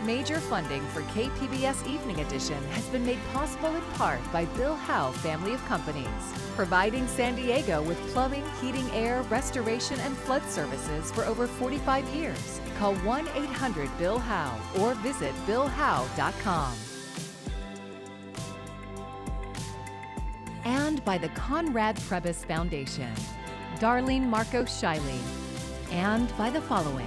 Major funding for KPBS Evening Edition has been made possible in part by Bill Howe Family of Companies, providing San Diego with plumbing, heating, air, restoration, and flood services for over 45 years. Call 1-800-BILL-HOWE or visit billhowe.com. And by the Conrad Prebys Foundation, Darlene Marcos Shiley, and by the following.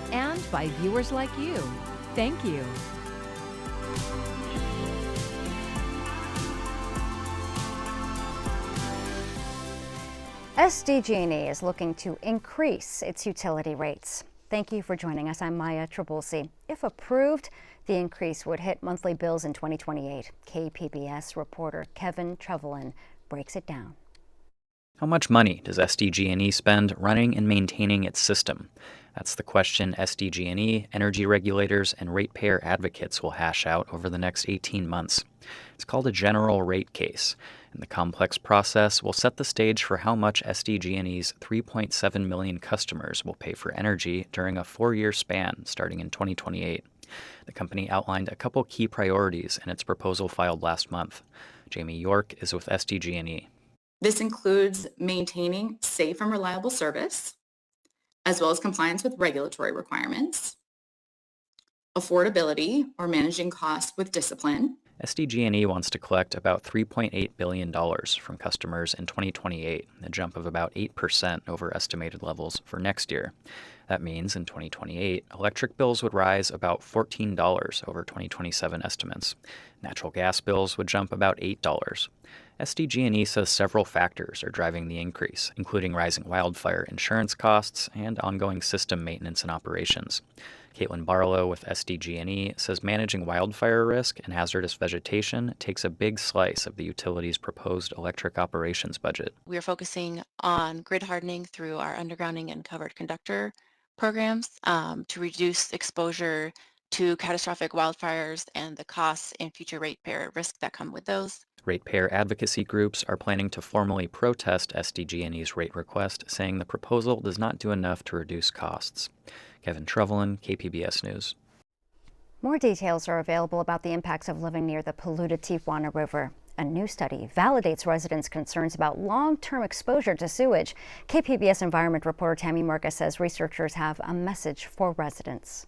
And by viewers like you. Thank you. SDG&E is looking to increase its utility rates. Thank you for joining us. I'm Maya Trabulsi. If approved, the increase would hit monthly bills in 2028. KPBS reporter Kevin Trevelyan breaks it down. How much money does SDG&E spend running and maintaining its system? That's the question SDG&E, energy regulators, and ratepayer advocates will hash out over the next 18 months. It's called a general rate case, and the complex process will set the stage for how much SDG&E's 3.7 million customers will pay for energy during a 4-year span starting in 2028. The company outlined a couple key priorities in its proposal filed last month. Jamie York is with SDG&E. This includes maintaining safe and reliable service, as well as compliance with regulatory requirements, affordability or managing costs with discipline. SDG&E wants to collect about $3.8 billion from customers in 2028, a jump of about 8% over estimated levels for next year. That means in 2028, electric bills would rise about $14 over 2027 estimates. Natural gas bills would jump about $8. SDG&E says several factors are driving the increase, including rising wildfire insurance costs and ongoing system maintenance and operations. Caitlin Barlow with SDG&E says managing wildfire risk and hazardous vegetation takes a big slice of the utility's proposed electric operations budget. We are focusing on grid hardening through our undergrounding and covered conductor programs to reduce exposure to catastrophic wildfires and the costs and future ratepayer risk that come with those. Ratepayer advocacy groups are planning to formally protest SDG&E's rate request, saying the proposal does not do enough to reduce costs. Kevin Trevelyan, KPBS News. More details are available about the impacts of living near the polluted Tijuana River. A new study validates residents' concerns about long-term exposure to sewage. KPBS environment reporter Tammy Murga says researchers have a message for residents.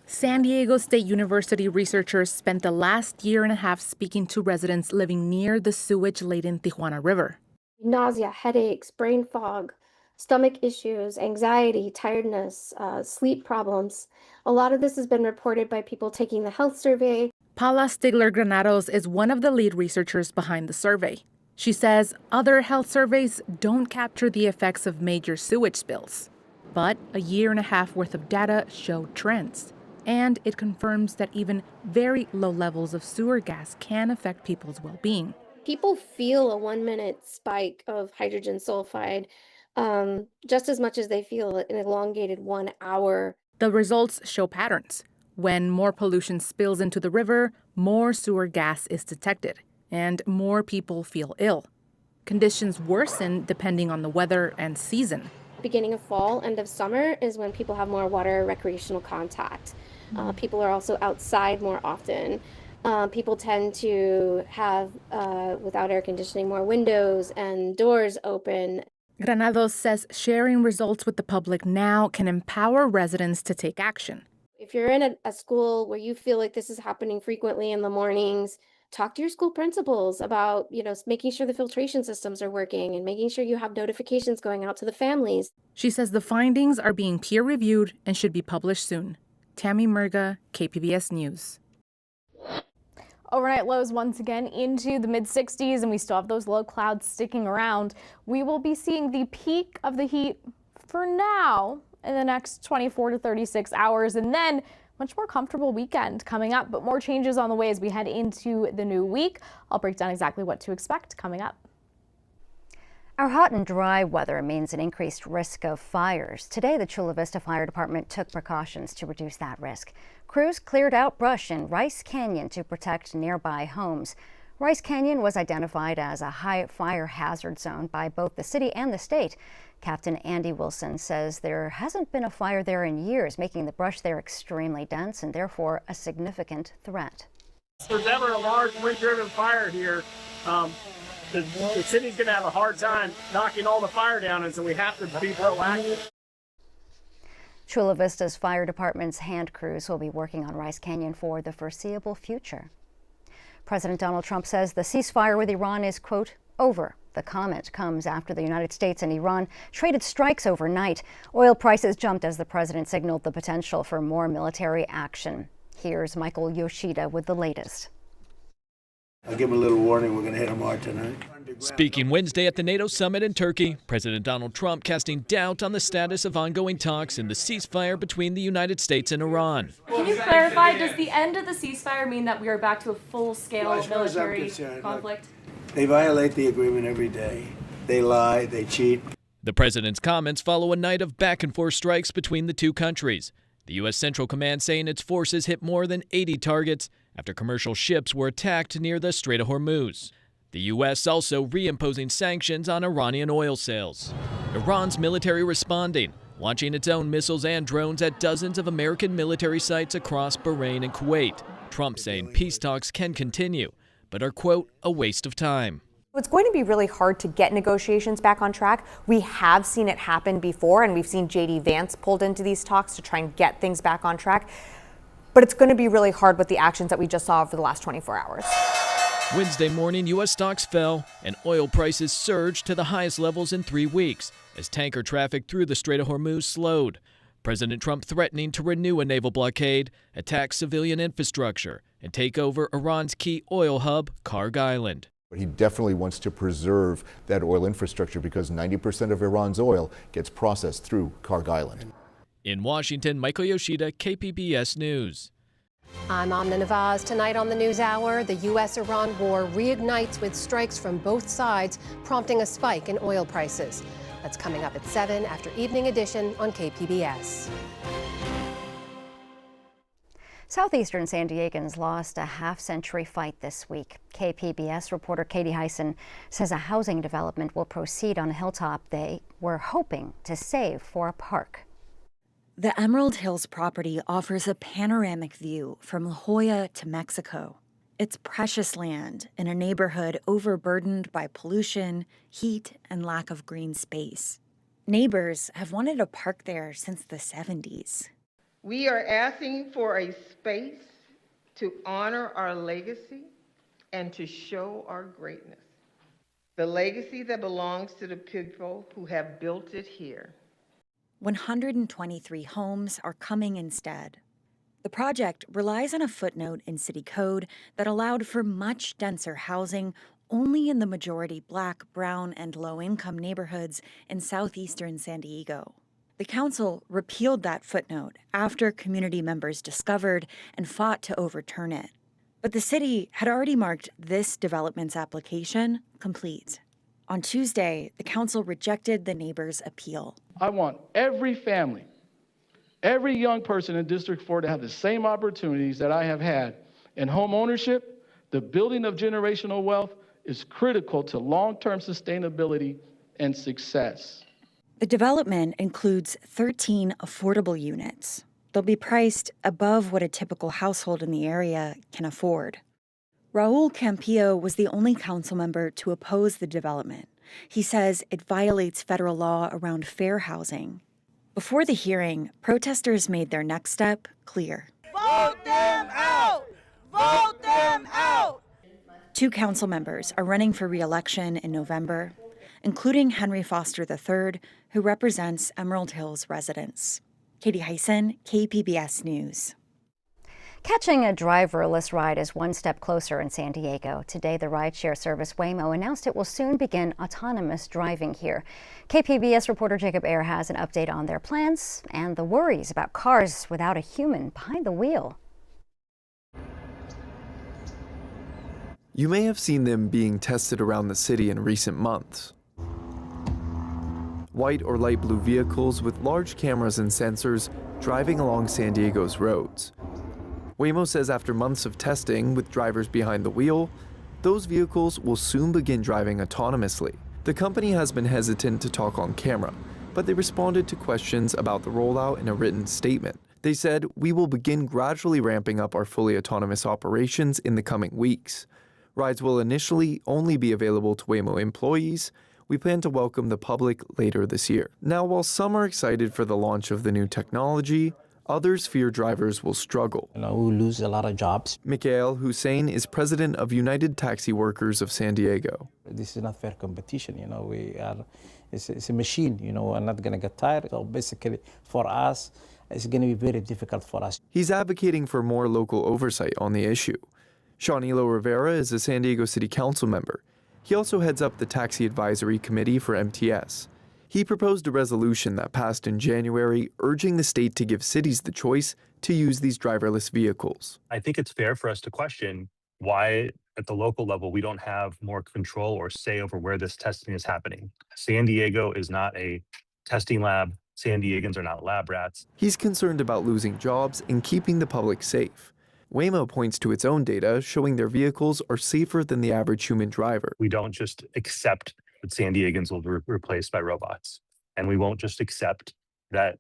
San Diego State University researchers spent the last year and a half speaking to residents living near the sewage-laden Tijuana River. Nausea, headaches, brain fog, stomach issues, anxiety, tiredness, sleep problems. A lot of this has been reported by people taking the health survey. Paula Stigler-Granados is one of the lead researchers behind the survey. She says other health surveys don't capture the effects of major sewage spills. But a year and a half worth of data showed trends. And it confirms that even very low levels of sewer gas can affect people's well-being. People feel a 1-minute spike of hydrogen sulfide just as much as they feel an elongated 1 hour. The results show patterns. When more pollution spills into the river, more sewer gas is detected, and more people feel ill. Conditions worsen depending on the weather and season. Beginning of fall, end of summer is when people have more water recreational contact. People are also outside more often. People tend to have, without air conditioning, more windows and doors open. Granados says sharing results with the public now can empower residents to take action. If you're in a school where you feel like this is happening frequently in the mornings, talk to your school principals about, making sure the filtration systems are working and making sure you have notifications going out to the families. She says the findings are being peer-reviewed and should be published soon. Tammy Murga, KPBS News. Overnight lows once again into the mid-60s, and we still have those low clouds sticking around. We will be seeing the peak of the heat for now in the next 24 to 36 hours, and then much more comfortable weekend coming up, but more changes on the way as we head into the new week. I'll break down exactly what to expect coming up. Our hot and dry weather means an increased risk of fires. Today, the Chula Vista Fire Department took precautions to reduce that risk. Crews cleared out brush in Rice Canyon to protect nearby homes. Rice Canyon was identified as a high fire hazard zone by both the city and the state. Captain Andy Wilson says there hasn't been a fire there in years, making the brush there extremely dense and therefore a significant threat. If there's ever a large wind-driven fire here, the city's going to have a hard time knocking all the fire down, and so we have to be proactive. Chula Vista's fire department's hand crews will be working on Rice Canyon for the foreseeable future. President Donald Trump says the ceasefire with Iran is, quote, over. The comment comes after the United States and Iran traded strikes overnight. Oil prices jumped as the president signaled the potential for more military action. Here's Michael Yoshida with the latest. I'll give them a little warning, we're going to hit them hard tonight. Speaking Wednesday at the NATO summit in Turkey, President Donald Trump casting doubt on the status of ongoing talks in the ceasefire between the United States and Iran. Can you clarify, does the end of the ceasefire mean that we are back to a full-scale military conflict? They violate the agreement every day. They lie, they cheat. The president's comments follow a night of back-and-forth strikes between the two countries. The U.S. Central Command saying its forces hit more than 80 targets after commercial ships were attacked near the Strait of Hormuz. The U.S. also reimposing sanctions on Iranian oil sales. Iran's military responding, launching its own missiles and drones at dozens of American military sites across Bahrain and Kuwait. Trump saying peace talks can continue, but are, quote, a waste of time. It's going to be really hard to get negotiations back on track. We have seen it happen before, and we've seen J.D. Vance pulled into these talks to try and get things back on track. But it's going to be really hard with the actions that we just saw over the last 24 hours. Wednesday morning, U.S. stocks fell and oil prices surged to the highest levels in 3 weeks as tanker traffic through the Strait of Hormuz slowed. President Trump threatening to renew a naval blockade, attack civilian infrastructure, and take over Iran's key oil hub, Karg Island. He definitely wants to preserve that oil infrastructure because 90% of Iran's oil gets processed through Karg Island. In Washington, Michael Yoshida, KPBS News. I'm Amna Nawaz. Tonight on the NewsHour, the U.S.-Iran war reignites with strikes from both sides, prompting a spike in oil prices. That's coming up at 7 after Evening Edition on KPBS. Southeastern San Diegans lost a half-century fight this week. KPBS reporter Katie Hyson says a housing development will proceed on a hilltop they were hoping to save for a park. The Emerald Hills property offers a panoramic view from La Jolla to Mexico. It's precious land in a neighborhood overburdened by pollution, heat, and lack of green space. Neighbors have wanted a park there since the 70s. We are asking for a space to honor our legacy and to show our greatness. The legacy that belongs to the people who have built it here. 123 homes are coming instead. The project relies on a footnote in city code that allowed for much denser housing only in the majority Black, brown, and low-income neighborhoods in southeastern San Diego. The council repealed that footnote after community members discovered and fought to overturn it. But the city had already marked this development's application complete. On Tuesday, the council rejected the neighbors' appeal. I want every family, every young person in District 4 to have the same opportunities that I have had. In home ownership, the building of generational wealth is critical to long-term sustainability and success. The development includes 13 affordable units. They'll be priced above what a typical household in the area can afford. Raul Campillo was the only council member to oppose the development. He says it violates federal law around fair housing. Before the hearing, protesters made their next step clear. Vote them out! Vote them out! 2 council members are running for re-election in November, including Henry Foster III, who represents Emerald Hills residents. Katie Hyson, KPBS News. Catching a driverless ride is one step closer in San Diego. Today, the rideshare service Waymo announced it will soon begin autonomous driving here. KPBS reporter Jacob Ayer has an update on their plans and the worries about cars without a human behind the wheel. You may have seen them being tested around the city in recent months. White or light blue vehicles with large cameras and sensors driving along San Diego's roads. Waymo says after months of testing with drivers behind the wheel, Those vehicles will soon begin driving autonomously. The company has been hesitant to talk on camera, but they responded to questions about the rollout in a written statement. They said, "We will begin gradually ramping up our fully autonomous operations in the coming weeks. Rides will initially only be available to Waymo employees. We plan to welcome the public later this year." Now, while some are excited for the launch of the new technology, others fear drivers will struggle. We'll lose a lot of jobs. Mikhail Hussein is president of United Taxi Workers of San Diego. This is not fair competition. It's a machine. We're not going to get tired. So basically, for us, it's going to be very difficult for us. He's advocating for more local oversight on the issue. Shawnilo Rivera is a San Diego City Council member. He also heads up the Taxi Advisory Committee for MTS. He proposed a resolution that passed in January, urging the state to give cities the choice to use these driverless vehicles. I think it's fair for us to question why, at the local level, we don't have more control or say over where this testing is happening. San Diego is not a testing lab. San Diegans are not lab rats. He's concerned about losing jobs and keeping the public safe. Waymo points to its own data showing their vehicles are safer than the average human driver. We don't just accept that San Diegans will be replaced by robots. And we won't just accept that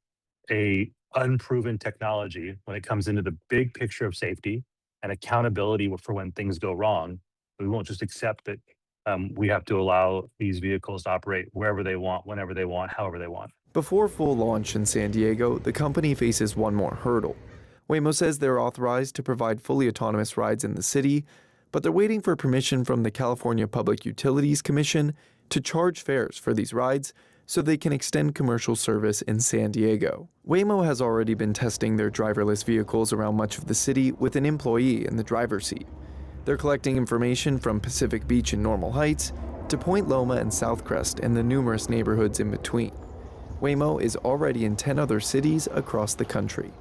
a unproven technology, when it comes into the big picture of safety and accountability for when things go wrong, we won't just accept that we have to allow these vehicles to operate wherever they want, whenever they want, however they want. Before full launch in San Diego, the company faces one more hurdle. Waymo says they're authorized to provide fully autonomous rides in the city, but they're waiting for permission from the California Public Utilities Commission to charge fares for these rides so they can extend commercial service in San Diego. Waymo has already been testing their driverless vehicles around much of the city with an employee in the driver's seat. They're collecting information from Pacific Beach and Normal Heights to Point Loma and Southcrest and the numerous neighborhoods in between. Waymo is already in 10 other cities across the country.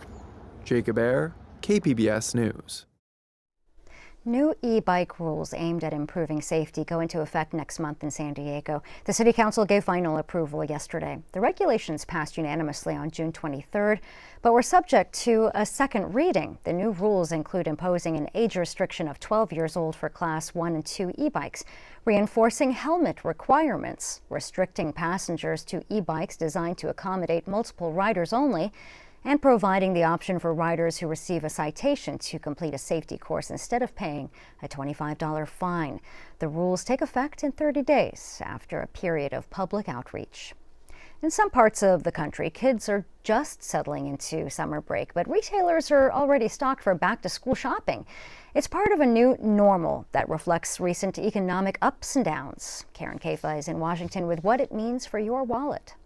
Jacob Ayer, KPBS News. New e-bike rules aimed at improving safety go into effect next month in San Diego. The City Council gave final approval yesterday. The regulations passed unanimously on June 23rd, but were subject to a second reading. The new rules include imposing an age restriction of 12 years old for Class 1 and 2 e-bikes, reinforcing helmet requirements, restricting passengers to e-bikes designed to accommodate multiple riders only, and providing the option for riders who receive a citation to complete a safety course instead of paying a $25 fine. The rules take effect in 30 days after a period of public outreach. In some parts of the country, kids are just settling into summer break, but retailers are already stocked for back-to-school shopping. It's part of a new normal that reflects recent economic ups and downs. Karen Kafa is in Washington with what it means for your wallet.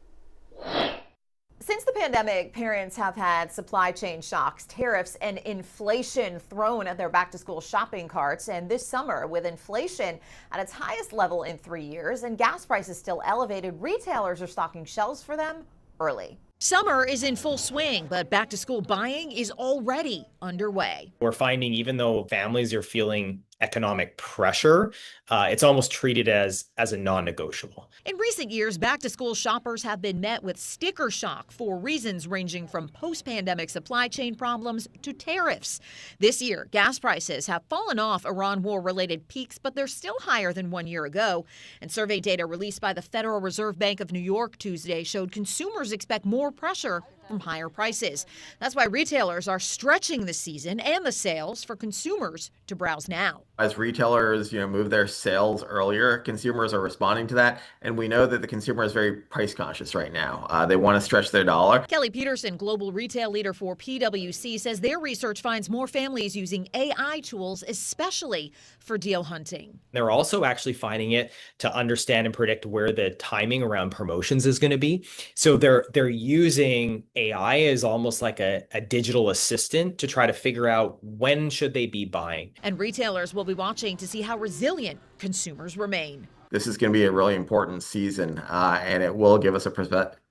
Since the pandemic, parents have had supply chain shocks, tariffs, and inflation thrown at their back-to-school shopping carts. And this summer, with inflation at its highest level in 3 years and gas prices still elevated, retailers are stocking shelves for them early. Summer is in full swing, but back-to-school buying is already underway. We're finding even though families are feeling economic pressure, it's almost treated as a non-negotiable. In recent years, back-to-school shoppers have been met with sticker shock for reasons ranging from post-pandemic supply chain problems to tariffs. This year, gas prices have fallen off Iran war-related peaks, but they're still higher than 1 year ago. And survey data released by the Federal Reserve Bank of New York Tuesday showed consumers expect more pressure from higher prices. That's why retailers are stretching the season and the sales for consumers to browse now. As retailers, move their sales earlier, consumers are responding to that, and we know that the consumer is very price conscious right now. They want to stretch their dollar. Kelly Peterson, global retail leader for PwC, says their research finds more families using AI tools, especially for deal hunting. They're also actually finding it to understand and predict where the timing around promotions is going to be. So they're using AI as almost like a digital assistant to try to figure out when should they be buying. And retailers will be watching to see how resilient consumers remain. This is going to be a really important season, and it will give us a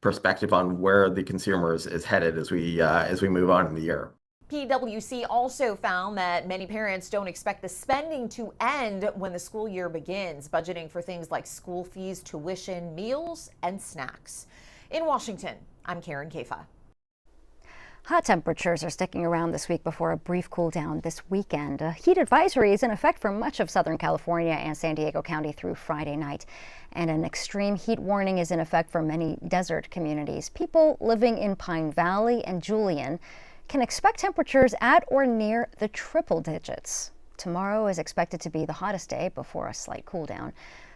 perspective on where the consumer is headed as we move on in the year. PwC also found that many parents don't expect the spending to end when the school year begins, budgeting for things like school fees, tuition, meals, and snacks. In Washington, I'm Karen Kafa. Hot temperatures are sticking around this week before a brief cool down this weekend. A heat advisory is in effect for much of Southern California and San Diego County through Friday night. And an extreme heat warning is in effect for many desert communities. People living in Pine Valley and Julian can expect temperatures at or near the triple digits. Tomorrow is expected to be the hottest day before a slight cool down.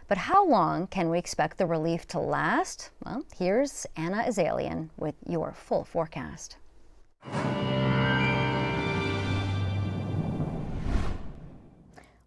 But how long can we expect the relief to last? Well, here's Anna Azalian with your full forecast.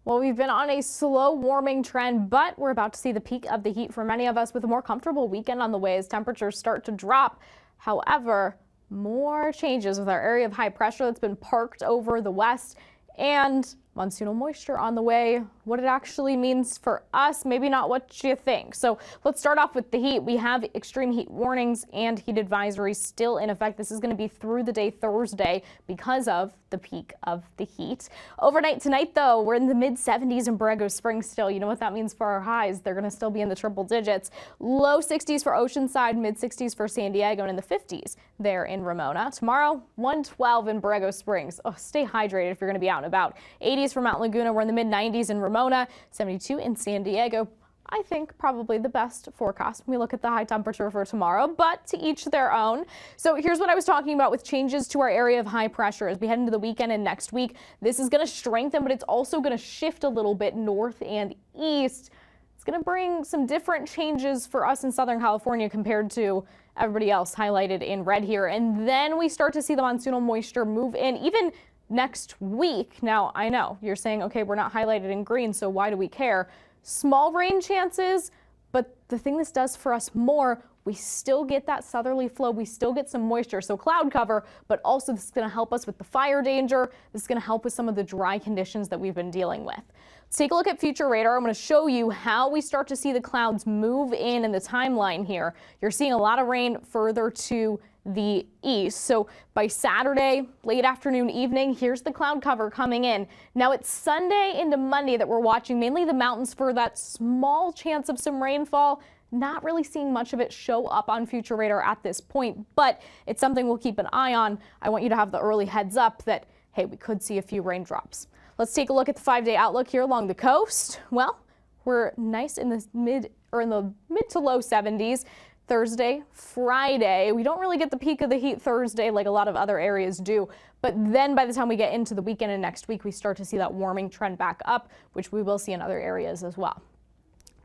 Well, we've been on a slow warming trend, but we're about to see the peak of the heat for many of us with a more comfortable weekend on the way as temperatures start to drop. However, more changes with our area of high pressure that's been parked over the west and monsoonal moisture on the way. What it actually means for us, maybe not what you think. So let's start off with the heat. We have extreme heat warnings and heat advisories still in effect. This is going to be through the day Thursday because of the peak of the heat. Overnight tonight, though, we're in the mid 70s in Borrego Springs still. You know what that means for our highs. They're going to still be in the triple digits. Low 60s for Oceanside, mid 60s for San Diego, and in the 50s there in Ramona. Tomorrow, 112 in Borrego Springs. Oh, stay hydrated if you're going to be out and about. 80s for Mount Laguna. We're in the mid 90s in Ramona, 72 in San Diego. I think probably the best forecast when we look at the high temperature for tomorrow, but to each their own. So here's what I was talking about with changes to our area of high pressure as we head into the weekend and next week. This is going to strengthen, but it's also going to shift a little bit north and east. It's going to bring some different changes for us in Southern California compared to everybody else highlighted in red here. And then we start to see the monsoonal moisture move in even next week. Now, I know you're saying, okay, we're not highlighted in green, so why do we care? Small rain chances, but the thing this does for us more, we still get that southerly flow. We still get some moisture, so cloud cover, but also this is going to help us with the fire danger. This is going to help with some of the dry conditions that we've been dealing with. Let's take a look at future radar. I'm going to show you how we start to see the clouds move in the timeline here. You're seeing a lot of rain further to the east. So by Saturday, late afternoon, evening, here's the cloud cover coming in. Now it's Sunday into Monday that we're watching mainly the mountains for that small chance of some rainfall. Not really seeing much of it show up on future radar at this point, but it's something we'll keep an eye on. I want you to have the early heads up that, hey, we could see a few raindrops. Let's take a look at the 5-day outlook here along the coast. Well, we're nice in the mid to low 70s. Thursday, Friday. We don't really get the peak of the heat Thursday like a lot of other areas do, but then by the time we get into the weekend and next week, we start to see that warming trend back up, which we will see in other areas as well.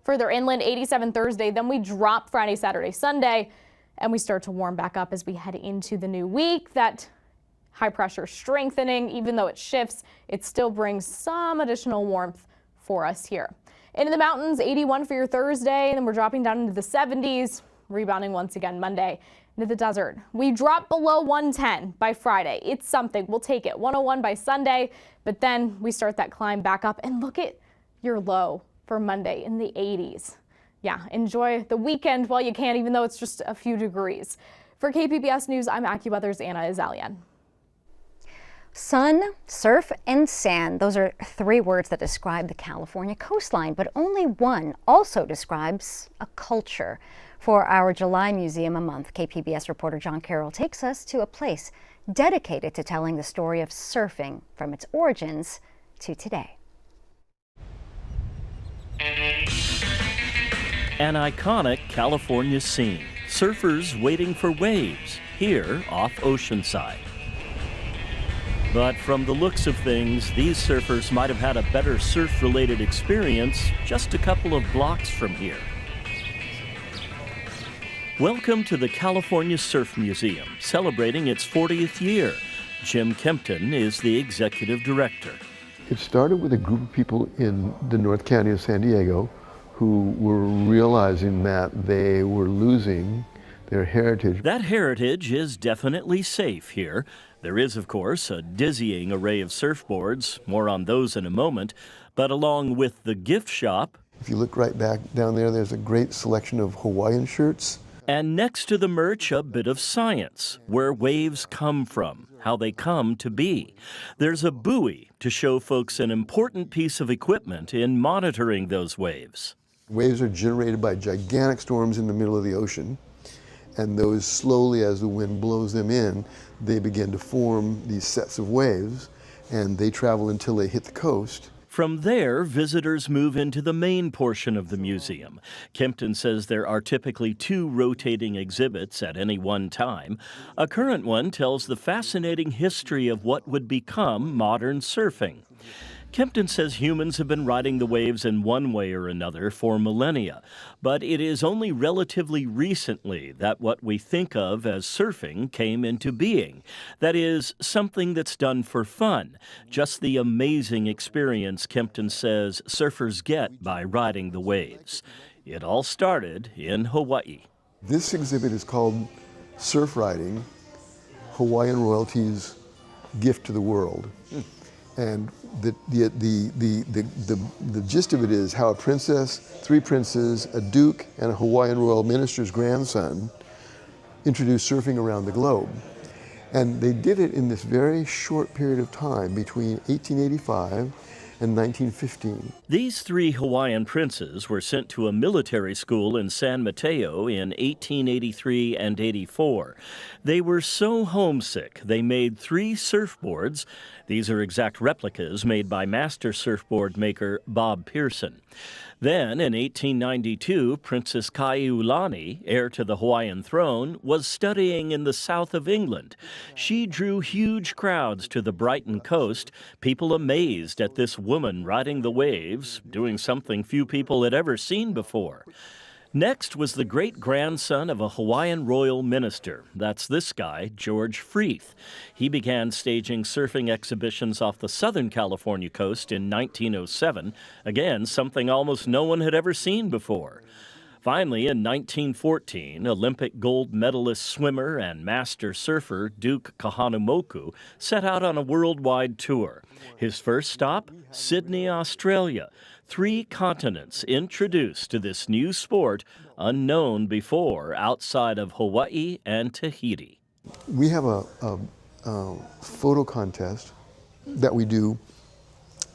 Further inland, 87 Thursday, then we drop Friday, Saturday, Sunday, and we start to warm back up as we head into the new week. That high pressure strengthening, even though it shifts, it still brings some additional warmth for us here. In the mountains, 81 for your Thursday, and then we're dropping down into the 70s. Rebounding once again Monday. Into the desert, we drop below 110 by Friday. It's something. We'll take it. 101 by Sunday, but then we start that climb back up. And look at your low for Monday in the 80s. Yeah, enjoy the weekend while you can, even though it's just a few degrees. For KPBS News, I'm AccuWeather's Anna Azalian. Sun, surf, and sand. Those are three words that describe the California coastline, but only one also describes a culture. For our July Museum a Month, KPBS reporter John Carroll takes us to a place dedicated to telling the story of surfing from its origins to today. An iconic California scene. Surfers waiting for waves here off Oceanside. But from the looks of things, these surfers might have had a better surf-related experience just a couple of blocks from here. Welcome to the California Surf Museum, celebrating its 40th year. Jim Kempton is the executive director. It started with a group of people in the North County of San Diego who were realizing that they were losing their heritage. That heritage is definitely safe here. There is, of course, a dizzying array of surfboards, more on those in a moment, but along with the gift shop. If you look right back down there, there's a great selection of Hawaiian shirts. And next to the merch, a bit of science, where waves come from, how they come to be. There's a buoy to show folks an important piece of equipment in monitoring those waves. Waves are generated by gigantic storms in the middle of the ocean. and those slowly, as the wind blows them in, they begin to form these sets of waves, and they travel until they hit the coast. From there, visitors move into the main portion of the museum. Kempton says there are typically 2 rotating exhibits at any one time. A current one tells the fascinating history of what would become modern surfing. Kempton says humans have been riding the waves in one way or another for millennia, but it is only relatively recently that what we think of as surfing came into being. That is, something that's done for fun, just the amazing experience Kempton says surfers get by riding the waves. It all started in Hawaii. This exhibit is called Surf Riding, Hawaiian Royalty's Gift to the World. And the gist of it is how a princess, 3 princes, a duke, and a Hawaiian royal minister's grandson introduced surfing around the globe. And they did it in this very short period of time between 1885 and 1915. These 3 Hawaiian princes were sent to a military school in San Mateo in 1883 and 84. They were so homesick they made 3 surfboards. These are exact replicas made by master surfboard maker Bob Pearson. Then, in 1892, Princess Kaiulani, heir to the Hawaiian throne, was studying in the south of England. She drew huge crowds to the Brighton coast, people amazed at this woman riding the waves, doing something few people had ever seen before. Next was the great-grandson of a Hawaiian royal minister. That's this guy, George Freeth. He began staging surfing exhibitions off the Southern California coast in 1907. Again, something almost no one had ever seen before. Finally, in 1914, Olympic gold medalist swimmer and master surfer Duke Kahanamoku set out on a worldwide tour. His first stop, Sydney, Australia. 3 continents introduced to this new sport, unknown before outside of Hawaii and Tahiti. We have a photo contest that we do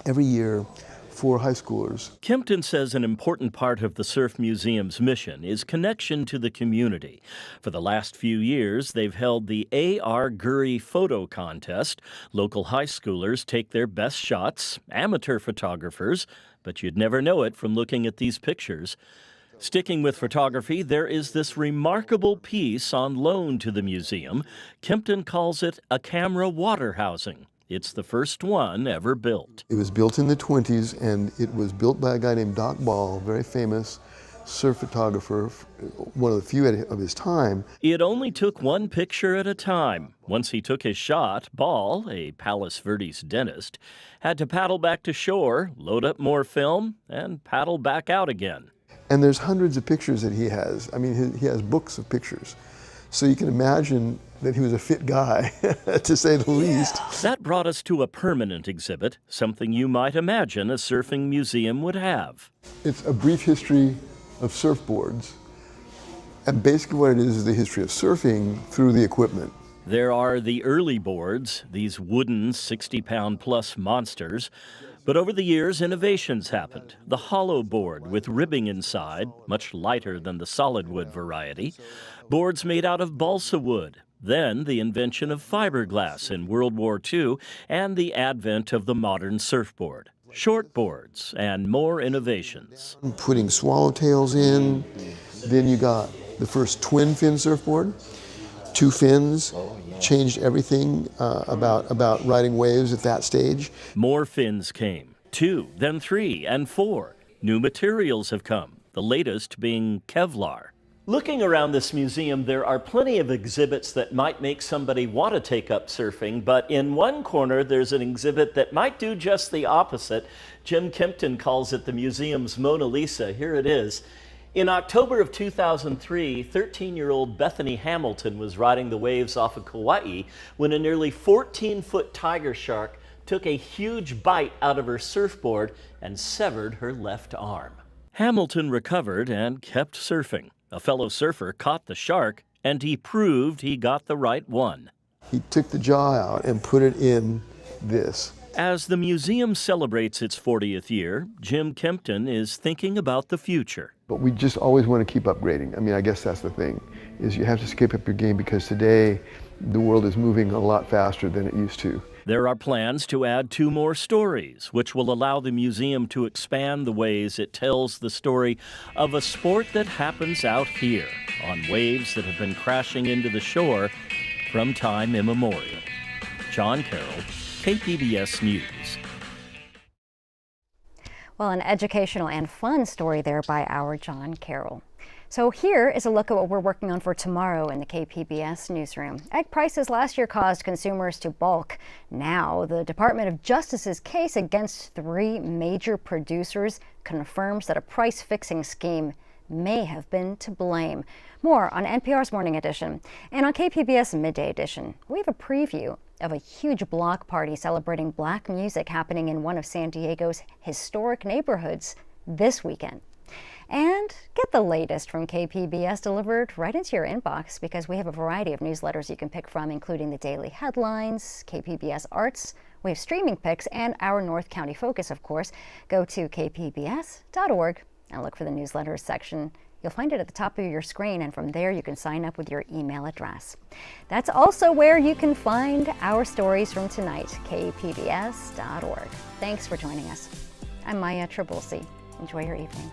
every year for high schoolers. Kempton says an important part of the Surf Museum's mission is connection to the community. For the last few years, they've held the A.R. Gurry Photo Contest. Local high schoolers take their best shots, amateur photographers, but you'd never know it from looking at these pictures. Sticking with photography, there is this remarkable piece on loan to the museum. Kempton calls it a camera water housing. It's the first one ever built. It was built in the 20s, and it was built by a guy named Doc Ball, very famous surf photographer, one of the few of his time. It only took one picture at a time. Once he took his shot, Ball, a Palos Verdes dentist, had to paddle back to shore, load up more film, and paddle back out again. And there's hundreds of pictures that he has. I mean, he has books of pictures. So you can imagine that he was a fit guy, to say the least. That brought us to a permanent exhibit, something you might imagine a surfing museum would have. It's a brief history of surfboards. And basically what it is the history of surfing through the equipment. There are the early boards, these wooden 60-pound-plus monsters. But over the years, innovations happened. The hollow board with ribbing inside, much lighter than the solid wood variety. Boards made out of balsa wood. Then the invention of fiberglass in World War II and the advent of the modern surfboard. Short boards and more innovations. Putting swallowtails in. Then you got the first twin fin surfboard. 2 fins. Changed everything about riding waves at that stage. More fins came. 2, then 3, and 4. New materials have come, the latest being Kevlar. Looking around this museum, there are plenty of exhibits that might make somebody want to take up surfing, but in one corner there's an exhibit that might do just the opposite. Jim Kempton calls it the museum's Mona Lisa. Here it is. In October of 2003, 13-year-old Bethany Hamilton was riding the waves off of Kauai when a nearly 14-foot tiger shark took a huge bite out of her surfboard and severed her left arm. Hamilton recovered and kept surfing. A fellow surfer caught the shark, and he proved he got the right one. He took the jaw out and put it in this. As the museum celebrates its 40th year, Jim Kempton is thinking about the future. But we just always want to keep upgrading. I mean, I guess that's the thing, is you have to skip up your game because today the world is moving a lot faster than it used to. There are plans to add 2 more stories, which will allow the museum to expand the ways it tells the story of a sport that happens out here on waves that have been crashing into the shore from time immemorial. John Carroll, KPBS News. Well, an educational and fun story there by our John Carroll. So here is a look at what we're working on for tomorrow in the KPBS newsroom. Egg prices last year caused consumers to balk. Now, the Department of Justice's case against 3 major producers confirms that a price-fixing scheme may have been to blame. More on NPR's Morning Edition. And on KPBS Midday Edition, we have a preview of a huge block party celebrating Black music happening in one of San Diego's historic neighborhoods this weekend. And get the latest from KPBS delivered right into your inbox, because we have a variety of newsletters you can pick from, including the daily headlines, KPBS Arts, we have streaming picks, and our North County Focus, of course. Go to kpbs.org and look for the newsletters section. You'll find it at the top of your screen, and from there you can sign up with your email address. That's also where you can find our stories from tonight, kpbs.org. Thanks for joining us. I'm Maya Trabulsi. Enjoy your evening.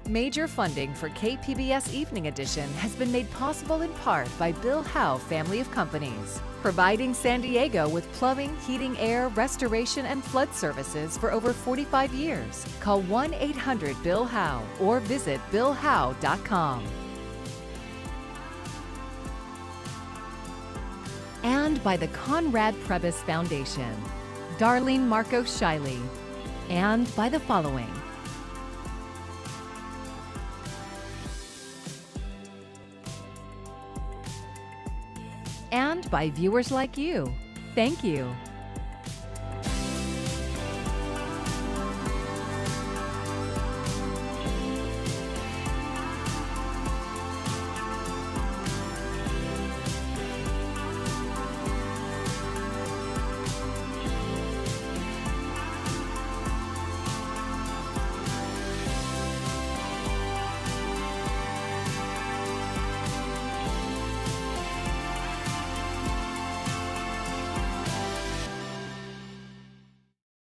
Major funding for KPBS Evening Edition has been made possible in part by Bill Howe Family of Companies, providing San Diego with plumbing, heating, air, restoration, and flood services for over 45 years. Call 1-800-BILL-HOWE or visit billhowe.com. And by the Conrad Prebys Foundation, Darlene Marcos Shiley, and by the following: and by viewers like you. Thank you.